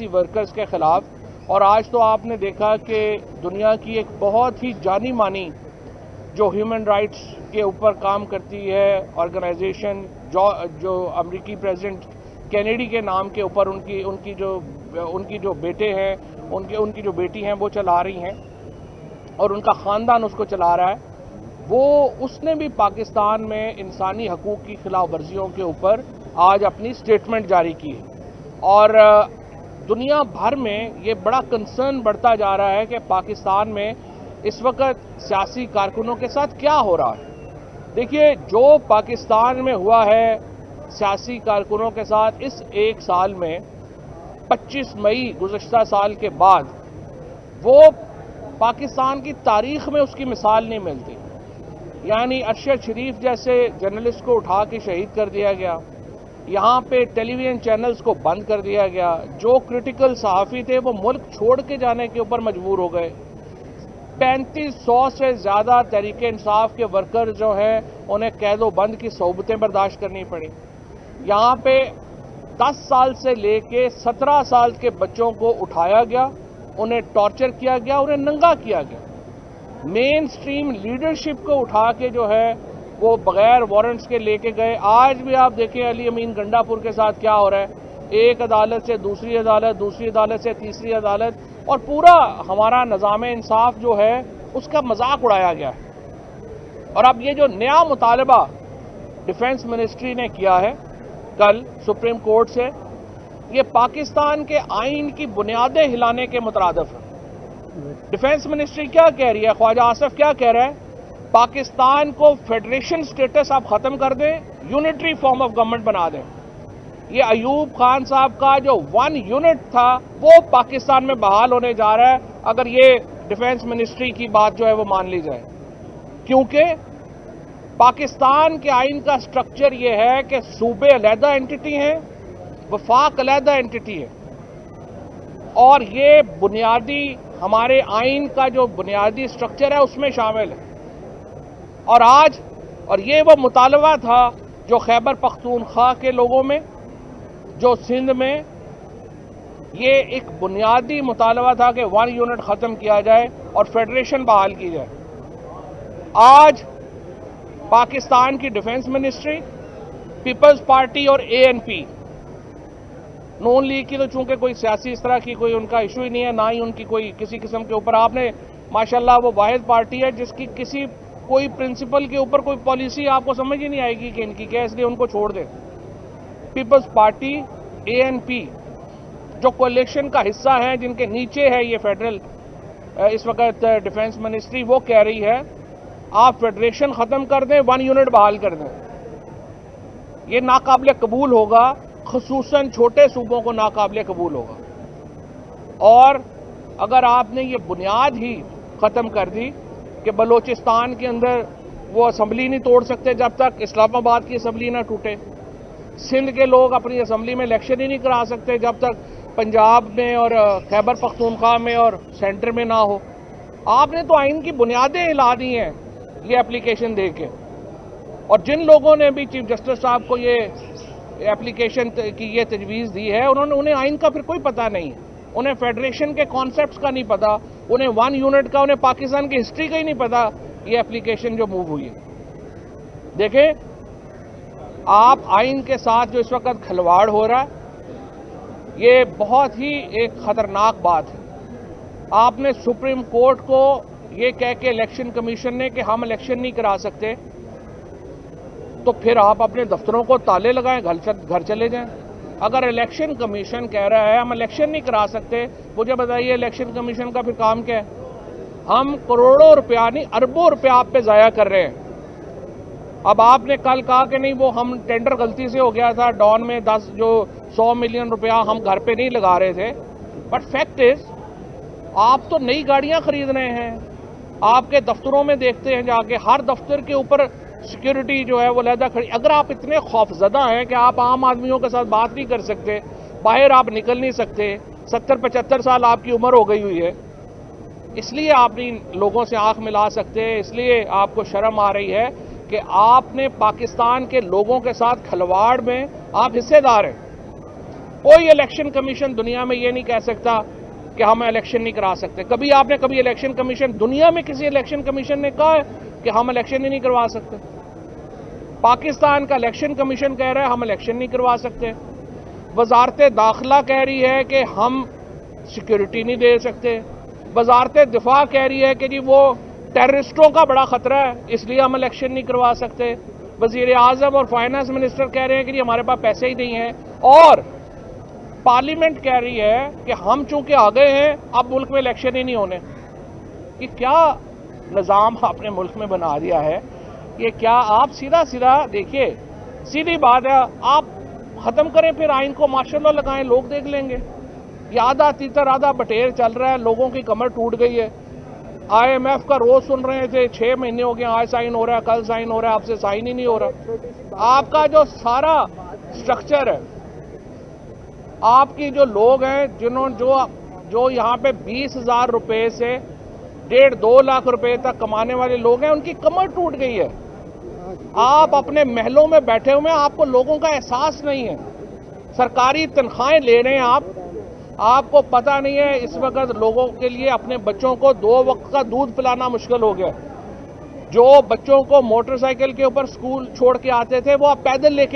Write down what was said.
Workers کے خلاف. اور آج تو آپ نے دیکھا کہ دنیا کی ایک بہت ہی جانی مانی جو ہیومن رائٹس کے اوپر کام کرتی ہے آرگنائزیشن جو امریکی پریزیڈنٹ کینیڈی کے نام کے اوپر ان کی جو بیٹے ہیں ان کی جو بیٹی ہیں وہ چلا رہی ہیں اور ان کا خاندان اس کو چلا رہا ہے. اس نے بھی پاکستان میں انسانی حقوق کی خلاف ورزیوں کے اوپر آج اپنی سٹیٹمنٹ جاری کی ہے. اور دنیا بھر میں یہ بڑا کنسرن بڑھتا جا رہا ہے کہ پاکستان میں اس وقت سیاسی کارکنوں کے ساتھ کیا ہو رہا ہے. دیکھیے جو پاکستان میں ہوا ہے سیاسی کارکنوں کے ساتھ اس ایک سال میں 25 مئی گزشتہ سال کے بعد وہ پاکستان کی تاریخ میں اس کی مثال نہیں ملتی. یعنی ارشد شریف جیسے جرنلسٹ کو اٹھا کے شہید کر دیا گیا, یہاں پہ ٹیلی ویژن چینلز کو بند کر دیا گیا, جو کرٹیکل صحافی تھے وہ ملک چھوڑ کے جانے کے اوپر مجبور ہو گئے. 3500 سے زیادہ تحریک انصاف کے ورکر جو ہیں انہیں قید و بند کی صعوبتیں برداشت کرنی پڑی. یہاں پہ 10 سال سے لے کے 17 سال کے بچوں کو اٹھایا گیا, انہیں ٹارچر کیا گیا, انہیں ننگا کیا گیا. مین سٹریم لیڈرشپ کو اٹھا کے جو ہے وہ بغیر وارنٹس کے لے کے گئے. آج بھی آپ دیکھیں علی امین گنڈا پور کے ساتھ کیا ہو رہا ہے, ایک عدالت سے دوسری عدالت, دوسری عدالت سے تیسری عدالت, اور پورا ہمارا نظام انصاف جو ہے اس کا مذاق اڑایا گیا ہے. اور اب یہ جو نیا مطالبہ ڈیفنس منسٹری نے کیا ہے کل سپریم کورٹ سے, یہ پاکستان کے آئین کی بنیادیں ہلانے کے مترادف ہے. ڈیفنس منسٹری کیا کہہ رہی ہے, خواجہ آصف کیا کہہ رہا ہے, پاکستان کو فیڈریشن سٹیٹس آپ ختم کر دیں, یونٹری فارم آف گورنمنٹ بنا دیں. یہ ایوب خان صاحب کا جو 1 یونٹ تھا وہ پاکستان میں بحال ہونے جا رہا ہے اگر یہ ڈیفنس منسٹری کی بات جو ہے وہ مان لی جائے. کیونکہ پاکستان کے آئین کا سٹرکچر یہ ہے کہ صوبے علیحدہ انٹیٹی ہیں, وفاق علیحدہ انٹیٹی ہے, اور یہ بنیادی ہمارے آئین کا جو بنیادی سٹرکچر ہے اس میں شامل ہے. اور یہ وہ مطالبہ تھا جو خیبر پختونخوا کے لوگوں میں, جو سندھ میں, یہ ایک بنیادی مطالبہ تھا کہ 1 یونٹ ختم کیا جائے اور فیڈریشن بحال کی جائے. آج پاکستان کی ڈیفنس منسٹری, پیپلز پارٹی اور ANP, نون لیگ کی تو چونکہ کوئی سیاسی اس طرح کی کوئی ان کا ایشو ہی نہیں ہے, نہ ہی ان کی کوئی کسی قسم کے اوپر, آپ نے ماشاءاللہ وہ واحد پارٹی ہے جس کی کسی کوئی پرنسپل کے اوپر کوئی پالیسی آپ کو سمجھ ہی نہیں آئے گی کہ ان کی کیا, اس لیے ان کو چھوڑ دیں. پیپلز پارٹی, ANP جو کولیشن کا حصہ ہیں, جن کے نیچے ہے یہ فیڈرل اس وقت ڈیفنس منسٹری, وہ کہہ رہی ہے آپ فیڈریشن ختم کر دیں, 1 یونٹ بحال کر دیں. یہ ناقابل قبول ہوگا, خصوصاً چھوٹے صوبوں کو ناقابل قبول ہوگا. اور اگر آپ نے یہ بنیاد ہی ختم کر دی کہ بلوچستان کے اندر وہ اسمبلی نہیں توڑ سکتے جب تک اسلام آباد کی اسمبلی نہ ٹوٹے, سندھ کے لوگ اپنی اسمبلی میں الیکشن ہی نہیں کرا سکتے جب تک پنجاب میں اور خیبر پختونخوا میں اور سینٹر میں نہ ہو. آپ نے تو آئین کی بنیادیں ہلا دی ہیں یہ اپلیکیشن دے کے. اور جن لوگوں نے بھی چیف جسٹس صاحب کو یہ اپلیکیشن کی یہ تجویز دی ہے انہیں آئین کا پھر کوئی پتہ نہیں ہے, انہیں فیڈریشن کے کانسیپٹس کا نہیں پتا, انہیں 1 یونٹ کا, انہیں پاکستان کی ہسٹری کا ہی نہیں پتا. یہ اپلیکیشن جو موو ہوئی ہے, دیکھیں آپ آئین کے ساتھ جو اس وقت کھلواڑ ہو رہا ہے یہ بہت ہی ایک خطرناک بات ہے. آپ نے سپریم کورٹ کو یہ کہہ کے الیکشن کمیشن نے کہ ہم الیکشن نہیں کرا سکتے, تو پھر آپ اپنے دفتروں کو تالے لگائیں, گھر چلے جائیں. اگر الیکشن کمیشن کہہ رہا ہے ہم الیکشن نہیں کرا سکتے, مجھے بتائیے الیکشن کمیشن کا پھر کام کیا ہے؟ ہم کروڑوں روپیہ نہیں اربوں روپیہ آپ پہ ضائع کر رہے ہیں. اب آپ نے کل کہا کہ نہیں وہ ہم ٹینڈر غلطی سے ہو گیا تھا, ڈان میں 100 ملین روپیہ ہم گھر پہ نہیں لگا رہے تھے. بٹ فیکٹ از آپ تو نئی گاڑیاں خرید رہے ہیں, آپ کے دفتروں میں دیکھتے ہیں جا کے ہر دفتر کے اوپر سیکیورٹی جو ہے وہ علیحدہ کھڑی. اگر آپ اتنے خوفزدہ ہیں کہ آپ عام آدمیوں کے ساتھ بات نہیں کر سکتے, باہر آپ نکل نہیں سکتے, 70-75 سال آپ کی عمر ہو گئی ہوئی ہے, اس لیے آپ نہیں لوگوں سے آنکھ ملا سکتے, اس لیے آپ کو شرم آ رہی ہے کہ آپ نے پاکستان کے لوگوں کے ساتھ کھلواڑ میں آپ حصے دار ہیں. کوئی الیکشن کمیشن دنیا میں یہ نہیں کہہ سکتا کہ ہم الیکشن نہیں کرا سکتے. کبھی آپ نے کبھی الیکشن کمیشن دنیا میں کسی الیکشن کمیشن نے کہا ہے کہ ہم الیکشن ہی نہیں کروا سکتے؟ پاکستان کا الیکشن کمیشن کہہ رہا ہے ہم الیکشن نہیں کروا سکتے. وزارت داخلہ کہہ رہی ہے کہ ہم سیکیورٹی نہیں دے سکتے. وزارت دفاع کہہ رہی ہے کہ جی وہ ٹیررسٹوں کا بڑا خطرہ ہے اس لیے ہم الیکشن نہیں کروا سکتے. وزیر اعظم اور فائنانس منسٹر کہہ رہے ہیں کہ جی ہمارے پاس پیسے ہی نہیں ہیں. اور پارلیمنٹ کہہ رہی ہے کہ ہم چونکہ آ گئے ہیں اب ملک میں الیکشن ہی نہیں ہونے. یہ کیا نظام آپ نے ملک میں بنا دیا ہے؟ یہ کیا آپ سیدھا دیکھیے، سیدھی بات ہے، آپ ختم کریں پھر آئین کو، ماشاء اللہ لگائیں، لوگ دیکھ لیں گے. یہ آدھا تیتر آدھا بٹیر چل رہا ہے، لوگوں کی کمر ٹوٹ گئی ہے. IMF کا روز سن رہے تھے، 6 مہینے ہو گئے، آج سائن ہو رہا ہے، کل سائن ہو رہا ہے، آپ سے سائن ہی نہیں ہو رہا. آپ کا جو سارا سٹرکچر ہے، آپ کی جو لوگ ہیں جو یہاں پہ 20,000 روپے سے 1.5-2 لاکھ روپے تک کمانے والے لوگ ہیں، ان کی کمر ٹوٹ گئی ہے. آپ اپنے محلوں میں بیٹھے ہوئے ہیں، آپ کو لوگوں کا احساس نہیں ہے. سرکاری تنخواہیں لے رہے ہیں آپ کو پتہ نہیں ہے اس وقت لوگوں کے لیے اپنے بچوں کو 2 وقت کا دودھ پلانا مشکل ہو گیا. جو بچوں کو موٹر سائیکل کے اوپر سکول چھوڑ کے آتے تھے وہ اب پیدل لے کے